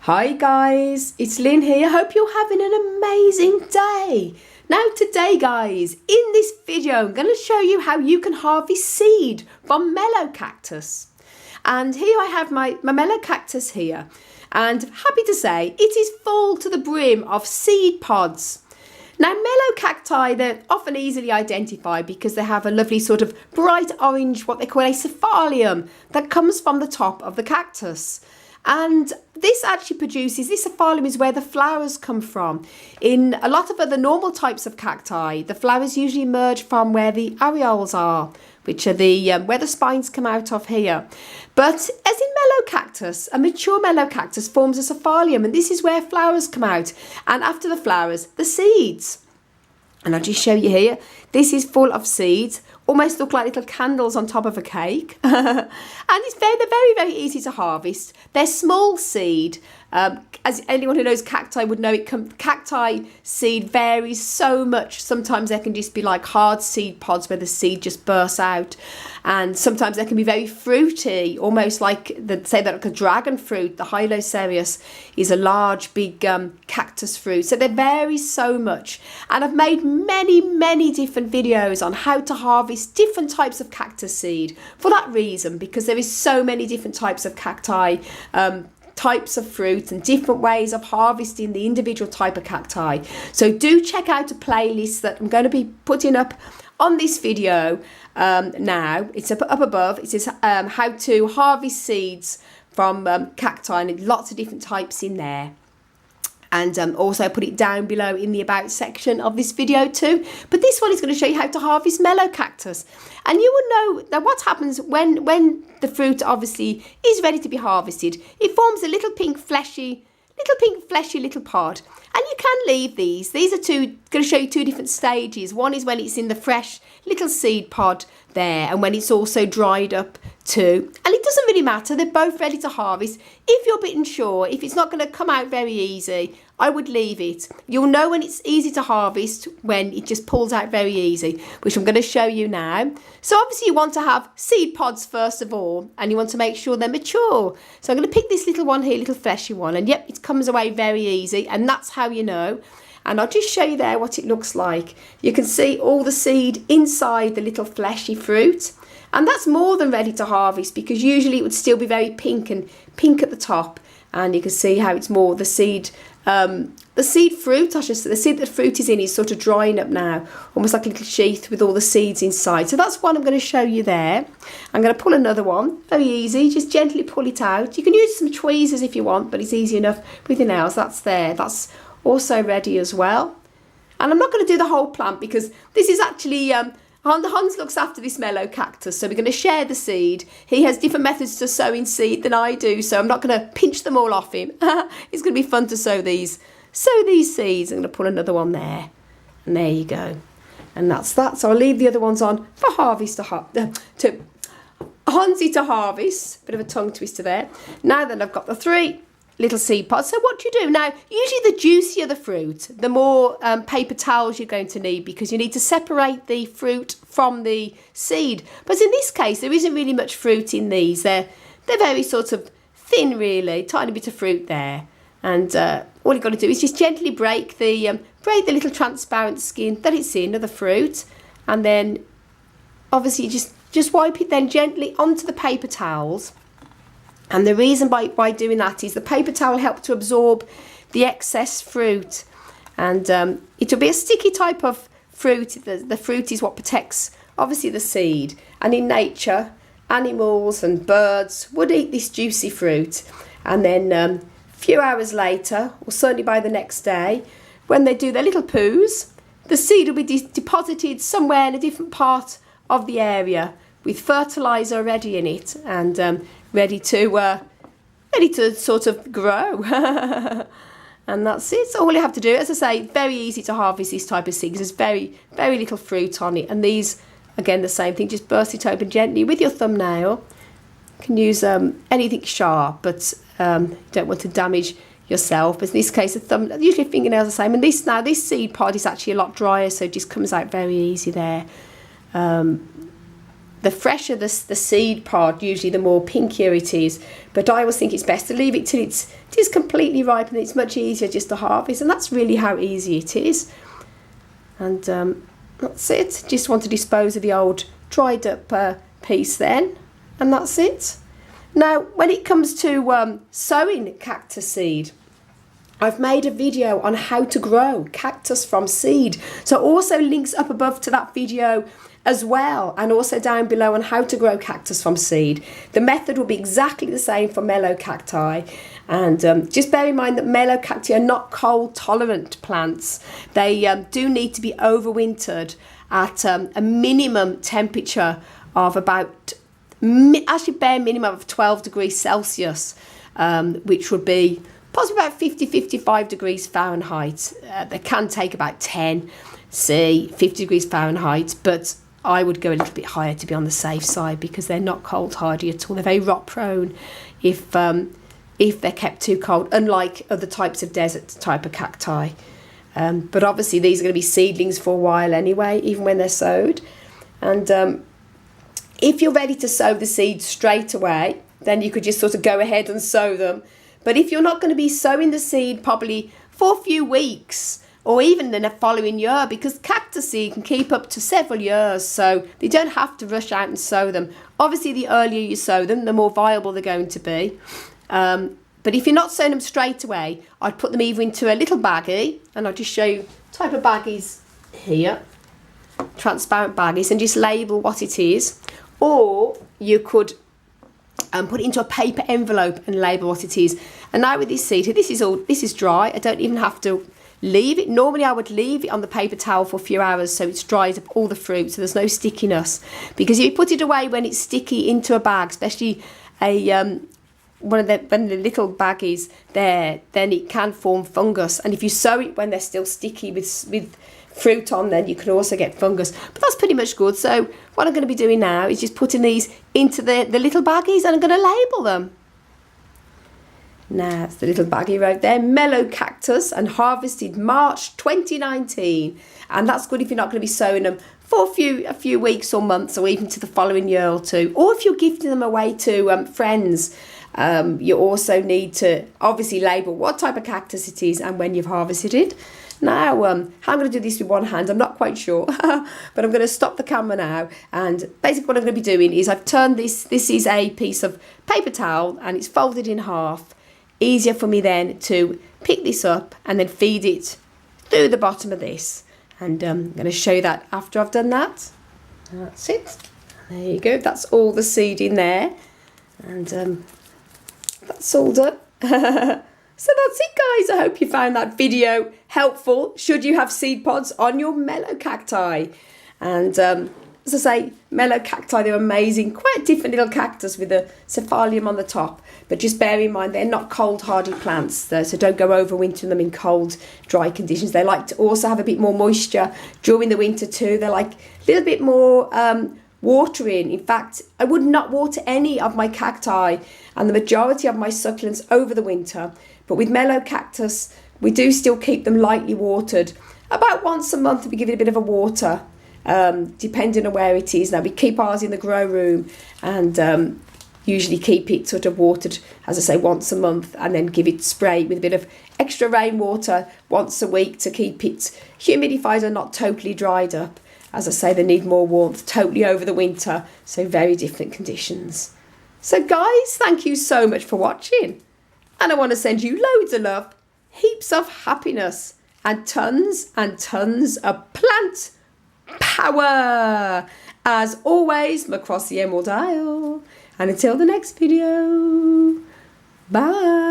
Hi guys, it's Lynn here. Hope you're having an amazing day. Now today guys, in this video I'm going to show you how you can harvest seed from Melocactus. And here I have my Melocactus here, and happy to say it is full to the brim of seed pods. Now Melocacti, they're often easily identified because they have a lovely sort of bright orange, what they call a cephalium, that comes from the top of the cactus. And this actually produces, this cephalium is where the flowers come from. In a lot of other normal types of cacti, the flowers usually emerge from where the areoles are, which are the where the spines come out of here. But as in Melocactus, a mature Melocactus forms a cephalium, and this is where flowers come out. And after the flowers, the seeds. And I'll just show you here. This is full of seeds. Almost look like little candles on top of a cake. And they're very, very easy to harvest. They're small seed. As anyone who knows cacti would know, cacti seed varies so much. Sometimes they can just be like hard seed pods where the seed just bursts out. And sometimes they can be very fruity, almost like, say that like a dragon fruit. The Hylocereus is a large, big cactus fruit. So they vary so much. And I've made many, many different videos on how to harvest different types of cactus seed for that reason, because there is so many different types of cacti, types of fruit, and different ways of harvesting the individual type of cacti. So do check out a playlist that I'm going to be putting up on this video now. It's up above. It says how to harvest seeds from cacti, and lots of different types in there. And also put it down below in the about section of this video too. But this one is going to show you how to harvest Melocactus. And you will know that what happens when the fruit obviously is ready to be harvested. It forms a little pink fleshy little pod. And you can leave these. These are going to show you two different stages. One is when it's in the fresh little seed pod there, and when it's also dried up too. And it doesn't really matter. They're both ready to harvest. If you're a bit unsure, if it's not going to come out very easy, I would leave it. You'll know when it's easy to harvest when it just pulls out very easy, which I'm going to show you now. So obviously you want to have seed pods first of all, and you want to make sure they're mature. So I'm going to pick this little one here, little fleshy one, and yep, it comes away very easy, and that's how you know. And I'll just show you there what it looks like. You can see all the seed inside the little fleshy fruit. And that's more than ready to harvest, because usually it would still be very pink at the top. And you can see how it's more the seed fruit, I should say, the seed that the fruit is in is sort of drying up now, almost like a little sheath with all the seeds inside. So that's one I'm going to show you there. I'm going to pull another one, very easy, just gently pull it out. You can use some tweezers if you want, but it's easy enough with your nails. That's there, that's also ready as well. And I'm not going to do the whole plant because this is actually Hans looks after this Melocactus, so we're going to share the seed. He has different methods to sowing seed than I do, so I'm not going to pinch them all off him. It's going to be fun to sow these seeds. I'm going to put another one there, and there you go. And that's that. So I'll leave the other ones on for harvest to Hansy to harvest. Bit of a tongue twister there. Now then, I've got the three little seed pods. So what do you do? Now, usually the juicier the fruit, the more paper towels you're going to need, because you need to separate the fruit from the seed. But in this case, there isn't really much fruit in these. They're very sort of thin, really, tiny bit of fruit there. And all you've got to do is just gently break the little transparent skin that it's in of the fruit, and then obviously just wipe it then gently onto the paper towels. And the reason by doing that is the paper towel helps to absorb the excess fruit, and it will be a sticky type of fruit. The fruit is what protects obviously the seed, and in nature animals and birds would eat this juicy fruit, and then a few hours later, or certainly by the next day, when they do their little poos, the seed will be deposited somewhere in a different part of the area with fertilizer already in it, and ready to sort of grow. And that's it. So all you have to do, as I say, very easy to harvest this type of seed because there's very, very little fruit on it. And these, again, the same thing, just burst it open gently with your thumbnail. You can use anything sharp, but you don't want to damage yourself. But in this case, usually fingernails are the same. And this seed pod is actually a lot drier, so it just comes out very easy there. the fresher the seed pod, usually the more pinkier it is. But I always think it's best to leave it till it is completely ripe, and it's much easier just to harvest. And that's really how easy it is. And that's it. Just want to dispose of the old dried up piece then, and that's it. Now, when it comes to sowing cactus seed, I've made a video on how to grow cactus from seed. So also links up above to that video as well, and also down below on how to grow cactus from seed. The method will be exactly the same for melocacti, and just bear in mind that melocacti are not cold tolerant plants. They do need to be overwintered at a minimum temperature of about, actually bare minimum of 12 degrees Celsius, which would be possibly about 50-55 degrees Fahrenheit. They can take about 10, say 50 degrees Fahrenheit, but I would go a little bit higher to be on the safe side, because they're not cold hardy at all. They're very rot prone if they're kept too cold, unlike other types of desert type of cacti. But obviously these are going to be seedlings for a while anyway, even when they're sowed. And if you're ready to sow the seeds straight away, then you could just sort of go ahead and sow them. But if you're not going to be sowing the seed probably for a few weeks, or even in the following year, because cactus seed can keep up to several years, so they don't have to rush out and sow them. Obviously, the earlier you sow them, the more viable they're going to be. But if you're not sowing them straight away, I'd put them either into a little baggie, and I'll just show you type of baggies here, transparent baggies, and just label what it is. Or you could put it into a paper envelope and label what it is. And now with this seed, this is dry. I don't even have to leave it. Normally I would leave it on the paper towel for a few hours so it's dried up all the fruit, so there's no stickiness. Because if you put it away when it's sticky into a bag, especially one of the little baggies there, then it can form fungus. And if you sow it when they're still sticky with fruit on, then you can also get fungus. But that's pretty much good. So what I'm going to be doing now is just putting these into the little baggies, and I'm going to label them. Now, it's the little baggie right there, Melocactus, and harvested March 2019. And that's good if you're not going to be sowing them for a few weeks or months, or even to the following year or two. Or if you're gifting them away to friends, you also need to obviously label what type of cactus it is and when you've harvested it. Now, how I'm going to do this with one hand, I'm not quite sure, but I'm going to stop the camera now. And basically what I'm going to be doing is I've turned this is a piece of paper towel, and it's folded in half. Easier for me then to pick this up and then feed it through the bottom of this. And I'm going to show you that after I've done that. That's it. There you go. That's all the seed in there. And that's all done. So that's it, guys. I hope you found that video helpful, should you have seed pods on your melocacti. And as I say, melocacti, they're amazing. Quite different little cactus with a cephalium on the top. But just bear in mind, they're not cold hardy plants, so don't go overwintering them in cold, dry conditions. They like to also have a bit more moisture during the winter too. They're like a little bit more watering. In fact, I would not water any of my cacti and the majority of my succulents over the winter. But with melocactus, we do still keep them lightly watered. About once a month, we give it a bit of a water, depending on where it is. Now, we keep ours in the grow room, and usually keep it sort of watered, as I say, once a month, and then give it spray with a bit of extra rainwater once a week to keep it humidified and not totally dried up. As I say, they need more warmth totally over the winter, so very different conditions. So guys, thank you so much for watching, and I want to send you loads of love, heaps of happiness, and tons of plant power. As always, I'm across the Emerald Isle. And until the next video, bye.